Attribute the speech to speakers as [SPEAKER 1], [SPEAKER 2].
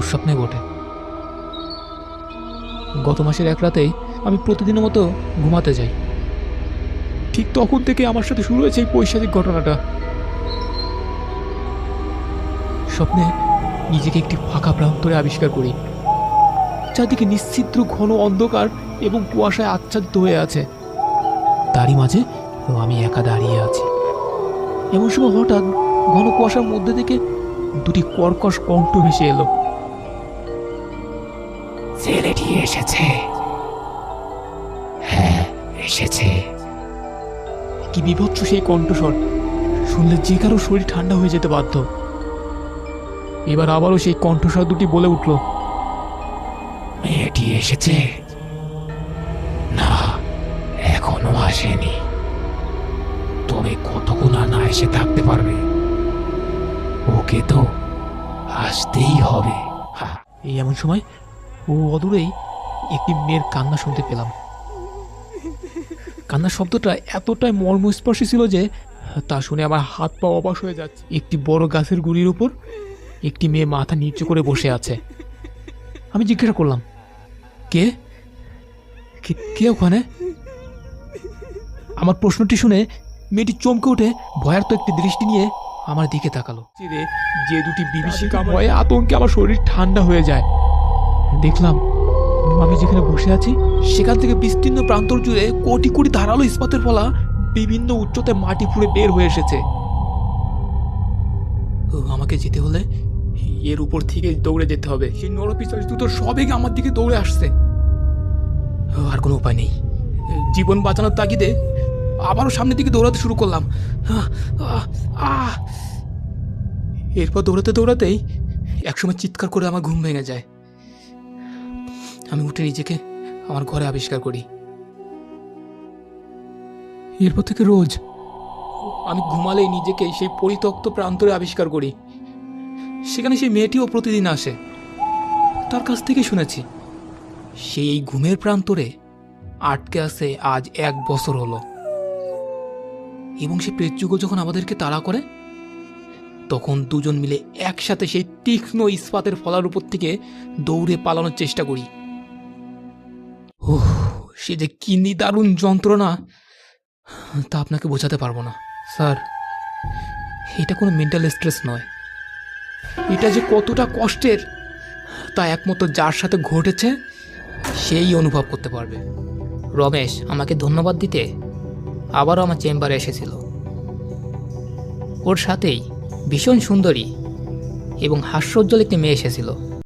[SPEAKER 1] দুঃস্বপ্নে ঘটে। গত মাসের এক রাতেই আমি প্রতিদিনের মতো ঘুমাতে যাই। ঠিক তখন থেকে আমার সাথে শুরু হয়েছে এই পৈশাচিক ঘটনাটা। স্বপ্নে নিজেকে একটি ফাঁকা প্রান্তরে আবিষ্কার করি, চারদিকে নিশ্চিদ্র ঘন অন্ধকার এবং কুয়াশায় আচ্ছাদিত হয়ে আছে। তারই মাঝে আমি একা দাঁড়িয়ে আছি। এমন সময় হঠাৎ ঘন কুয়াশার মধ্যে থেকে দুটি কর্কশ কণ্ঠ ভেসে এলো। ছেলেটি এসেছে। হ্যাঁ, এসেছে। কি বিভৎস সেই কণ্ঠস্বর, শুনলে যে কারো শরীর ঠান্ডা হয়ে যেতে বাধ্য। এবার আবারও সেই কণ্ঠস্বর দুটি বলে উঠল, মেয়েটি এসেছে? না, এখনো আসেনি। তবে কতক্ষণ আর না এসে থাকতে পারবে? ওকে তো আসতেই হবে। এই এমন সময় ও অদূরেই একটি মেয়ের কান্না শুনতে পেলাম। কান্নার শব্দটা এতটাই মর্মস্পর্শী ছিল যে তা শুনে আমার হাত পা অবাক হয়ে যাচ্ছে। একটি বড় গাছের গুড়ির উপর একটি মেয়ে মাথা নিচু করে বসে আছে। আমি জিজ্ঞাসা করলাম, কে কে ওখানে? আমার প্রশ্নটি শুনে মেয়েটি চমকে উঠে ভয়ার্ত একটি দৃষ্টি নিয়ে আমার দিকে তাকালো। যে দুটি বিভীষিকা ভয়ে আতঙ্কে আমার শরীর ঠান্ডা হয়ে যায়। দেখলাম আমি যেখানে বসে আছি সেখান থেকে বিস্তীর্ণ প্রান্তর জুড়ে কোটি কোটি ধারালো ইস্পাতের ফলা বিভিন্ন উচ্চতায় মাটি ফুঁড়ে বের হয়ে এসেছে। আমাকে যেতে হলে এর উপর থেকে দৌড়ে যেতে হবে। সেই নরপিশাচ দুটো সবেগে আমার দিকে দৌড়ে আসছে। আর কোনো উপায় নেই। জীবন বাঁচানোর তাগিদে আবারও সামনের দিকে দৌড়াতে শুরু করলাম। এরপর দৌড়াতে দৌড়াতেই একসময় চিৎকার করে আমার ঘুম ভেঙে যায়। আমি উঠে নিজেকে আমার ঘরে আবিষ্কার করি। এরপর থেকে রোজ আমি ঘুমালেই নিজেকে সেই পরিত্যক্ত প্রান্তরে আবিষ্কার করি। সেখানে সেই মেয়েটিও প্রতিদিন আসে। তার কাছ থেকে শুনেছি সেই এই ঘুমের প্রান্তরে আটকে আছে আজ 1 বছর হলো। এবং সে প্রেতযুগল যখন আমাদেরকে তাড়া করে তখন দুজন মিলে একসাথে সেই তীক্ষ্ণ ইস্পাতের ফলার উপর থেকে দৌড়ে পালানোর চেষ্টা করি। ওহ, সে যে কি নিদারুণ যন্ত্রণা তা আপনাকে বোঝাতে পারবো না। স্যার, এটা কোনো মেন্টাল স্ট্রেস নয়। এটা যে কতটা কষ্টের তা একমাত্র যার সাথে ঘটেছে সেই অনুভব করতে পারবে। রমেশ আমাকে ধন্যবাদ দিতে আবারও আমার চেম্বারে এসেছিল। ওর সাথেই ভীষণ সুন্দরী এবং হাস্যোজ্জ্বল একটি মেয়ে এসেছিল।